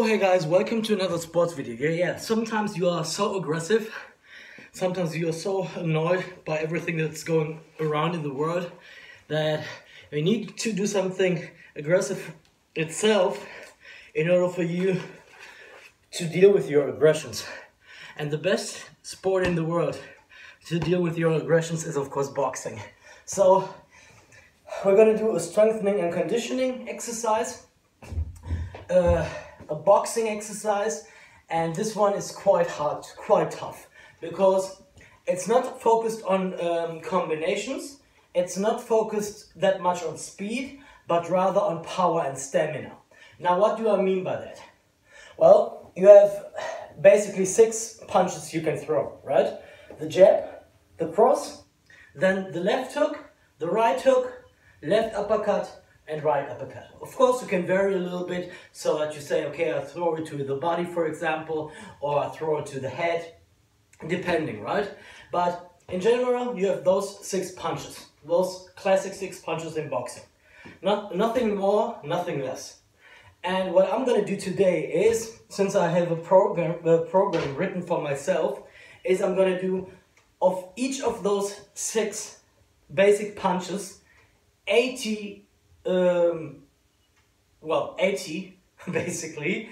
So hey guys, welcome to another sports video. Yeah, sometimes you are so aggressive, sometimes you are so annoyed by everything that's going around in the world that you need to do something aggressive itself in order for you to deal with your aggressions. And the best sport in the world to deal with your aggressions is of course boxing. So we're gonna do a strengthening and conditioning exercise. A boxing exercise, and this one is quite hard, quite tough, because it's not focused on combinations, it's not focused that much on speed, but rather on power and stamina. Now what do I mean by that? Well, you have basically 6 punches you can throw, right? The jab, the cross, then the left hook, the right hook, left uppercut, and right uppercut. Of course, you can vary a little bit so that you say, okay, I throw it to the body, for example, or I throw it to the head, depending, right? But in general, you have those 6 punches, those classic 6 punches in boxing. Nothing more, nothing less. And what I'm gonna do today is, since I have a program written for myself, is I'm gonna do of each of those 6 basic punches, 80 basically,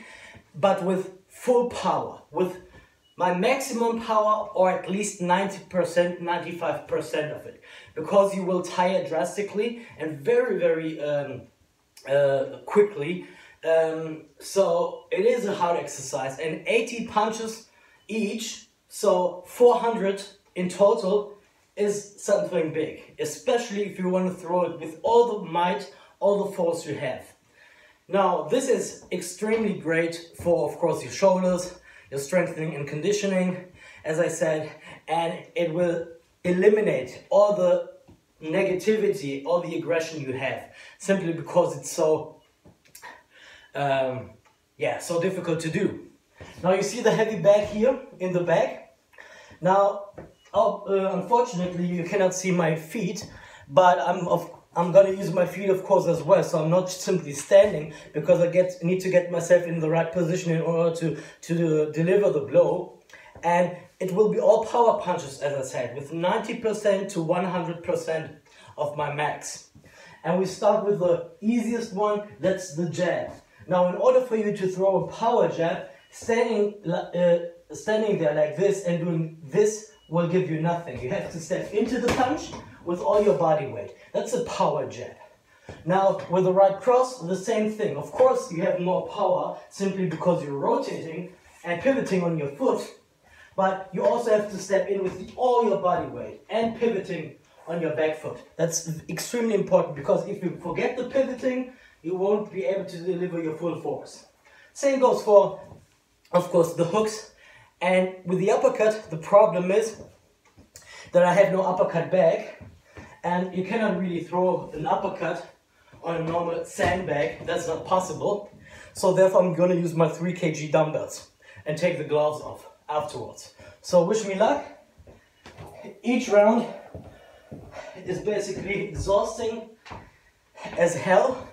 but with full power, with my maximum power, or at least 90%, 95% of it, because you will tire drastically and very quickly. So it is a hard exercise, and 80 punches each, so 400 in total, is something big, especially if you want to throw it with all the might, all the force you have. Now, this is extremely great for, of course, your shoulders, your strengthening and conditioning, as I said, and it will eliminate all the negativity, all the aggression you have, simply because it's so, so difficult to do. Now, you see the heavy bag here in the back. Now, unfortunately, you cannot see my feet, but I'm gonna use my feet, of course, as well. So I'm not simply standing, because I need to get myself in the right position in order to deliver the blow. And it will be all power punches, as I said, with 90% to 100% of my max. And we start with the easiest one, that's the jab. Now, in order for you to throw a power jab, standing there like this and doing this will give you nothing. You have to step into the punch with all your body weight. That's a power jab. Now, with the right cross, the same thing. Of course, you have more power simply because you're rotating and pivoting on your foot, but you also have to step in with all your body weight and pivoting on your back foot. That's extremely important, because if you forget the pivoting, you won't be able to deliver your full force. Same goes for, of course, the hooks. And with the uppercut, the problem is that I have no uppercut bag, and you cannot really throw an uppercut on a normal sandbag. That's not possible. So therefore, I'm gonna use my 3 kg dumbbells and take the gloves off afterwards. So wish me luck. Each round is basically exhausting as hell,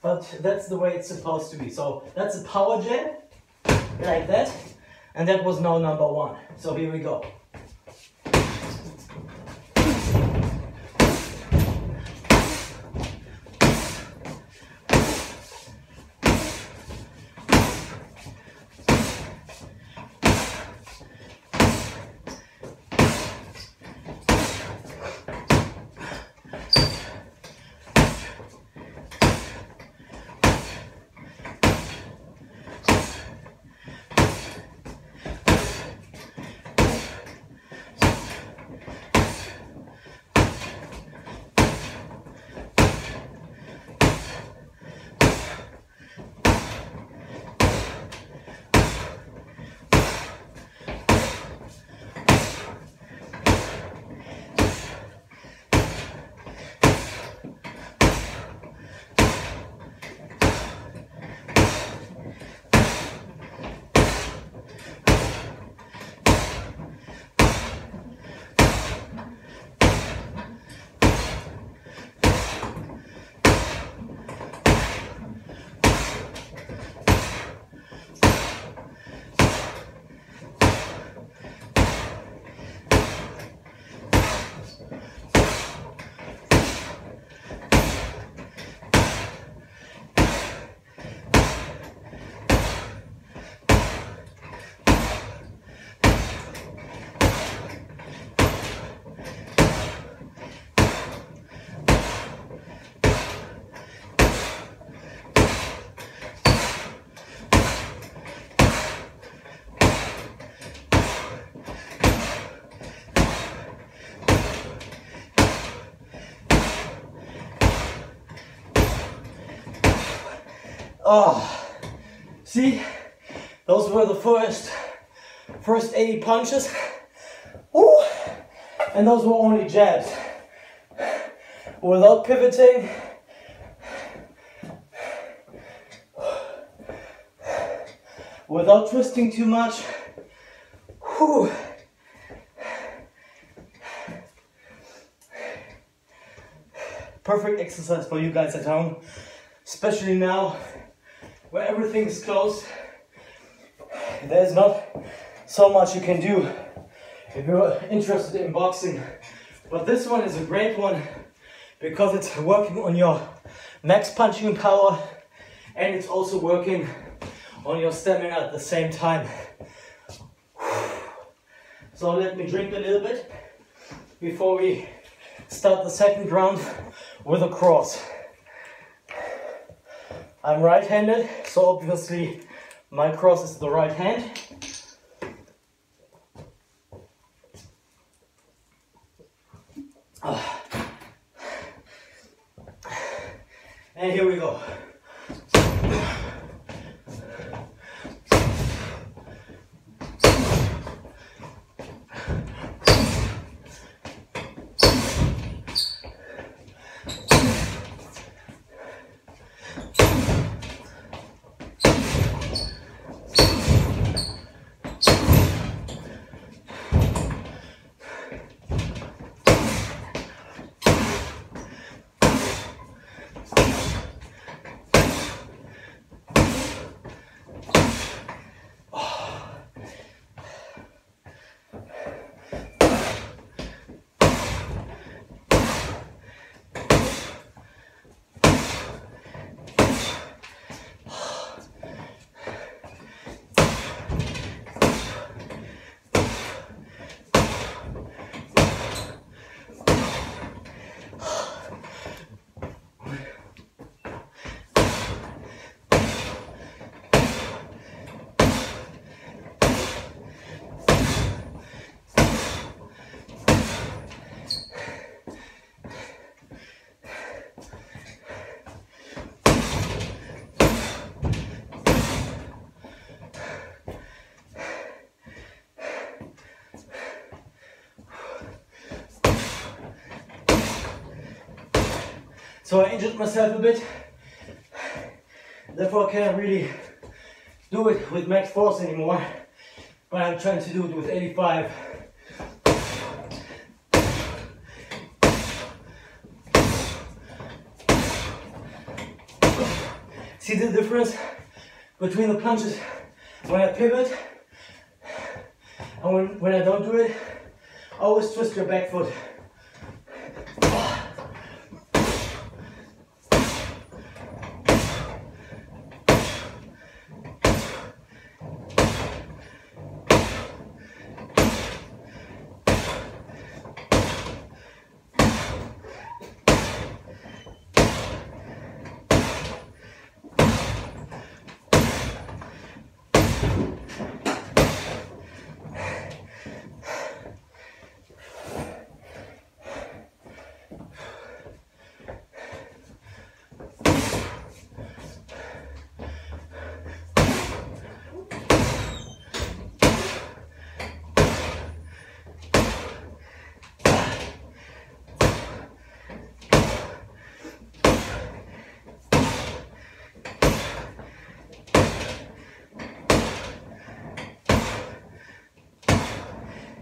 but that's the way it's supposed to be. So that's a power jab, like that. And that was now number 1. So here we go. Oh, see, those were the first 80 punches. Woo. And those were only jabs. Without pivoting. Without twisting too much. Whew. Perfect exercise for you guys at home, especially now where everything is closed. There's not so much you can do if you're interested in boxing, but this one is a great one because it's working on your max punching power and it's also working on your stamina at the same time. So let me drink a little bit before we start the second round with a cross. I'm right-handed, so obviously my cross is the right hand. And here we go. So I injured myself a bit, therefore I can't really do it with max force anymore, but I'm trying to do it with 85. See the difference between the punches when I pivot and when I don't do it? Always twist your back foot.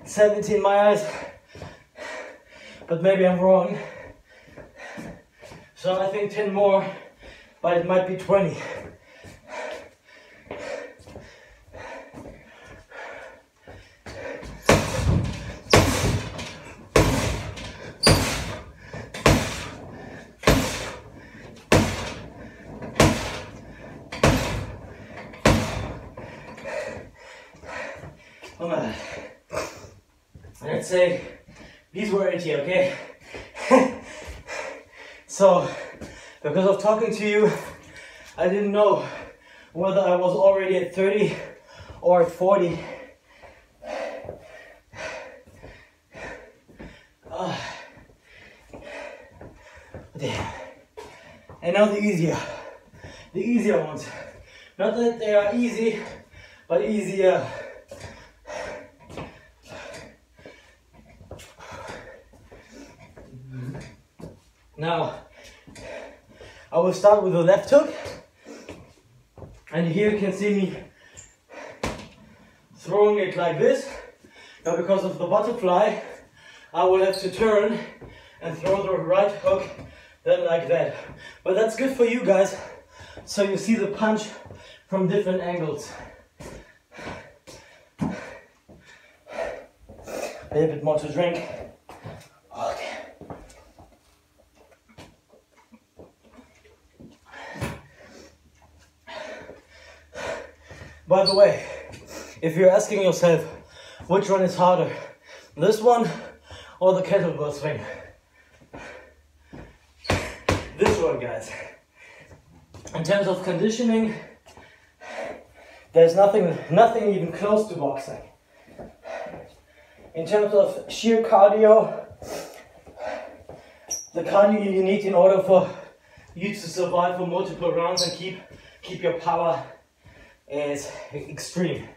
"17 in my eyes, but maybe I'm wrong. So I think 10 more, but it might be 20. Let's say these were 80, okay? So, because of talking to you, I didn't know whether I was already at 30 or at 40. Damn. And now the easier the easier ones. Not that they are easy, but easier. Now, I will start with the left hook. And here you can see me throwing it like this. Now because of the butterfly, I will have to turn and throw the right hook then like that. But that's good for you guys, so you see the punch from different angles. A little bit more to drink. Okay. By the way, if you're asking yourself which one is harder, this one or the kettlebell swing, this one, guys. In terms of conditioning, there's nothing even close to boxing. In terms of sheer cardio, the cardio you need in order for you to survive for multiple rounds and keep your power is extreme.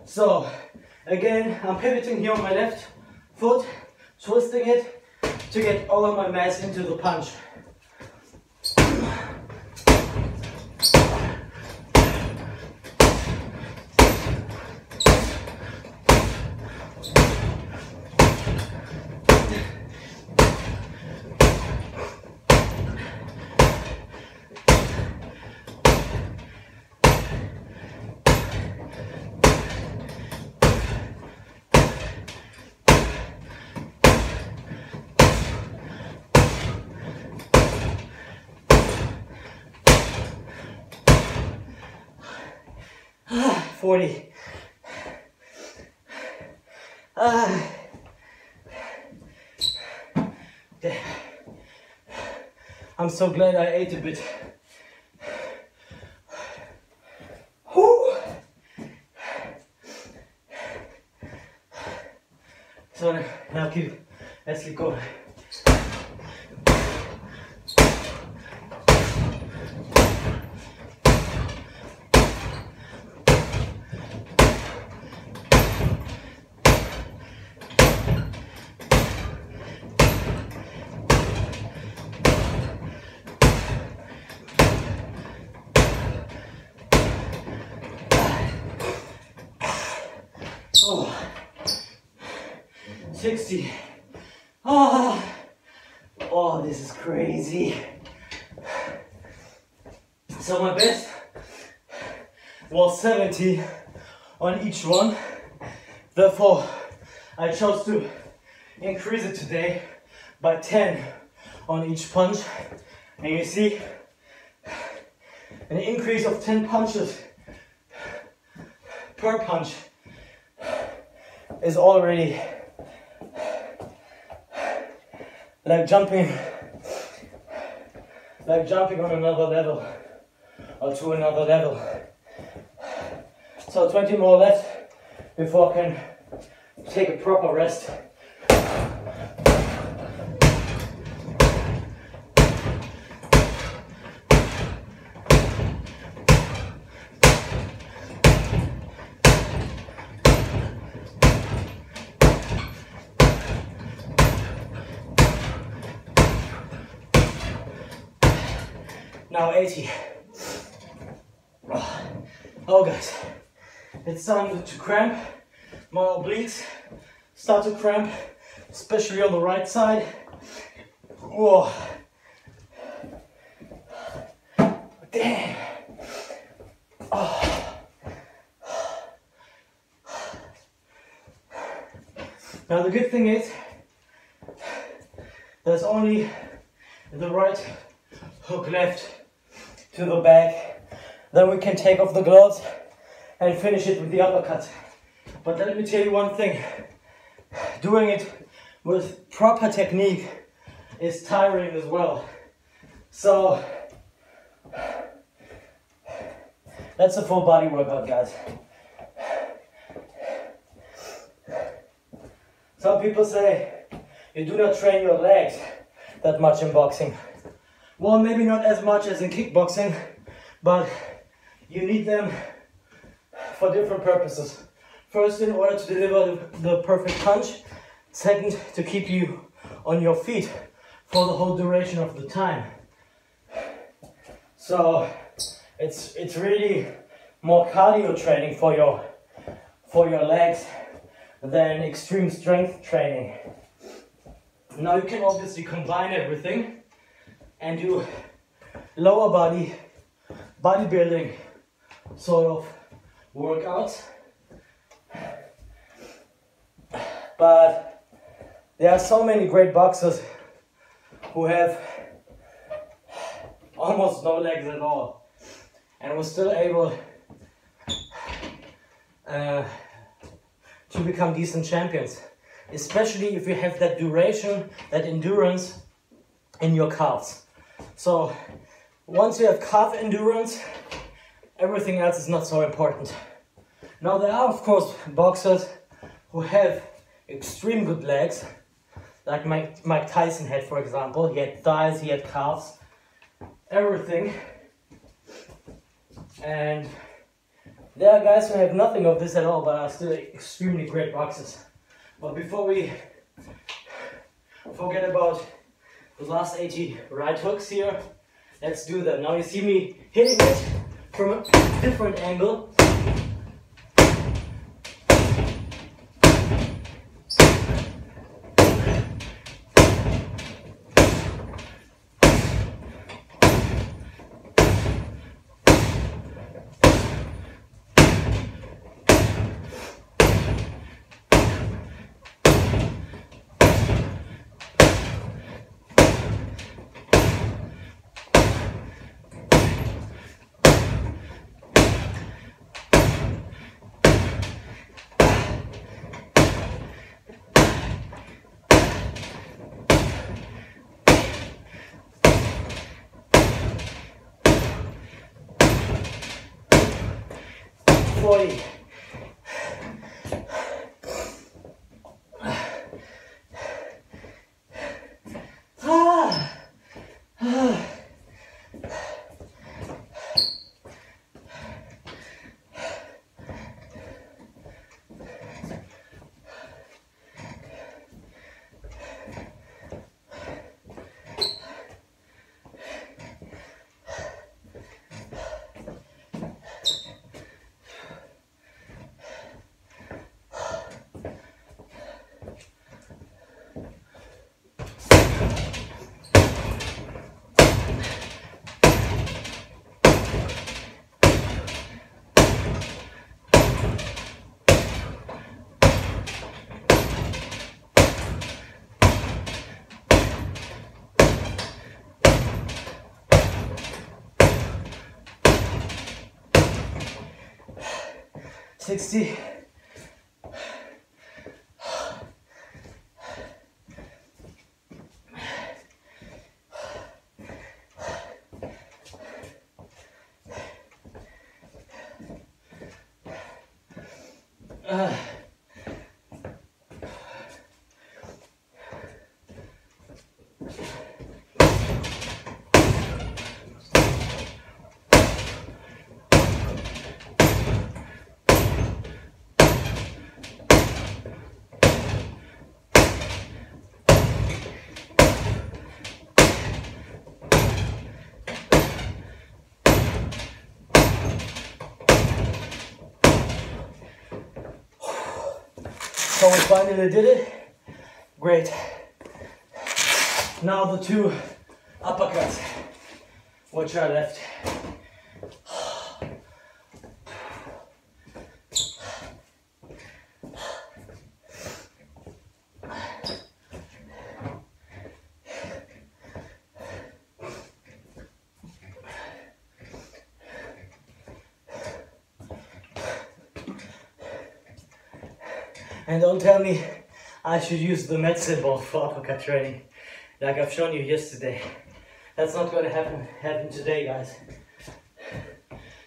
So again, I'm pivoting here on my left foot, twisting it to get all of my mass into the punch. I'm so glad I ate a bit. Whew. So now let's keep going. Oh, 60. Oh, this is crazy. So my best was 70 on each one. Therefore, I chose to increase it today by 10 on each punch. And you see, an increase of 10 punches per punch is already like jumping on another level or to another level. So 20 more left before I can take a proper rest. Now 80. Oh guys, it's starting to cramp. My obliques start to cramp, especially on the right side. Whoa. Damn. Oh. Now the good thing is, there's only the right hook left to the back. Then we can take off the gloves and finish it with the uppercut. But let me tell you one thing, doing it with proper technique is tiring as well. So that's a full body workout, guys. Some people say you do not train your legs that much in boxing. Well, maybe not as much as in kickboxing, but you need them for different purposes. First, in order to deliver the perfect punch. Second, to keep you on your feet for the whole duration of the time. So it's really more cardio training for your legs than extreme strength training. Now you can obviously combine everything and do lower body bodybuilding sort of workouts. But there are so many great boxers who have almost no legs at all and were still able to become decent champions, especially if you have that duration, that endurance in your calves. So once you have calf endurance, everything else is not so important. Now there are of course boxers who have extreme good legs, like Mike Tyson had, for example. He had thighs, he had calves, everything. And there are guys who have nothing of this at all, but are still extremely great boxers. But before we forget about the last 80 right hooks here, let's do that. Now you see me hitting it from a different angle. $60. So we finally did it. Great. Now the two uppercuts, which are left. And don't tell me I should use the medicine ball for uppercut training, like I've shown you yesterday. That's not going to happen today, guys.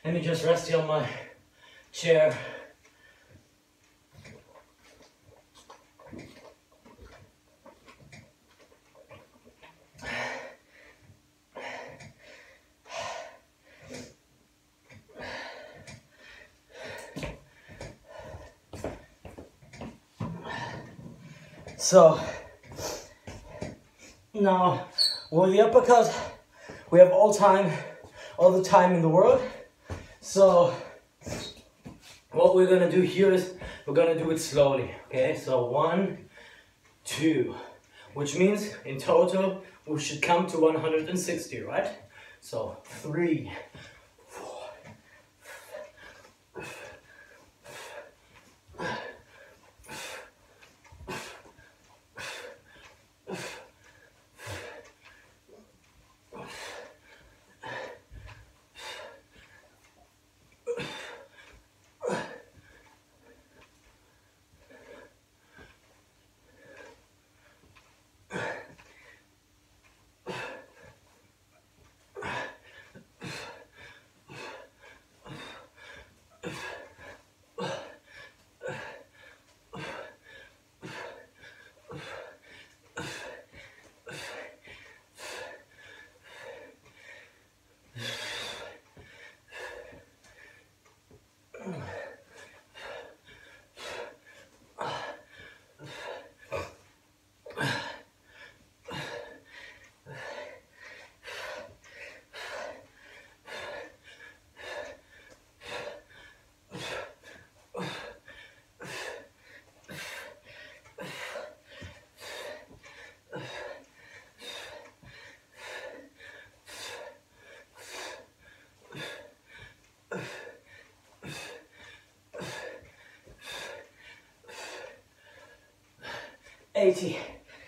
Let me just rest here on my chair. So now with the uppercut, we have all the time in the world. So what we're gonna do here is we're gonna do it slowly. Okay, so 1, 2, which means in total we should come to 160, right? So 3, 4.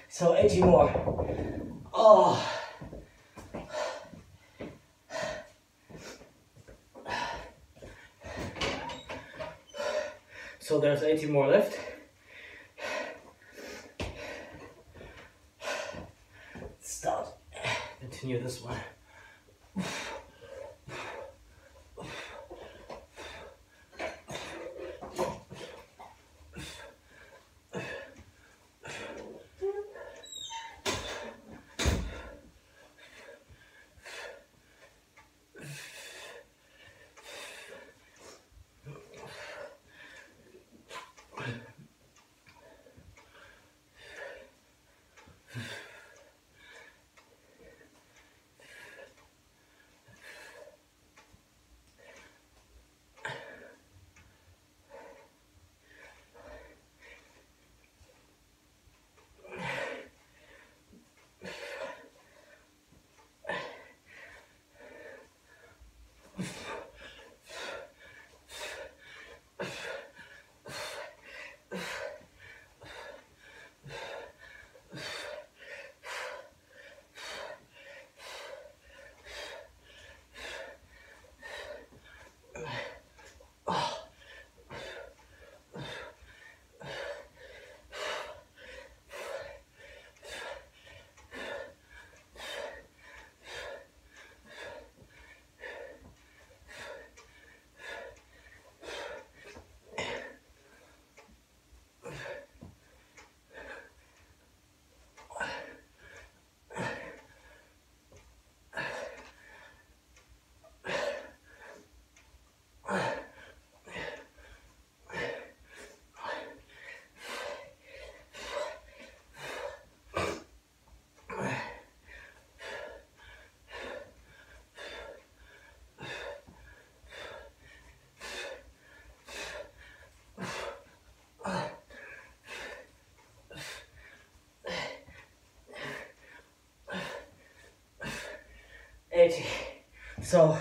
So 80 more. Oh. So there's 80 more left. Start. Continue this one. So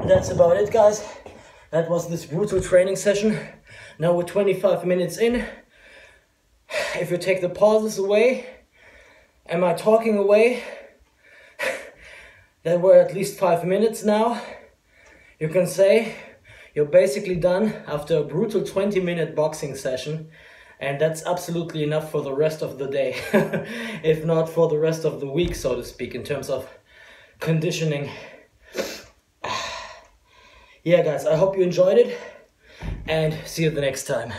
that's about it, guys. That was this brutal training session. Now we're 25 minutes in. If you take the pauses away and my talking away, that were at least 5 minutes now. You can say you're basically done after a brutal 20-minute boxing session. And that's absolutely enough for the rest of the day. If not for the rest of the week, so to speak, in terms of conditioning. Yeah, guys, I hope you enjoyed it. And see you the next time.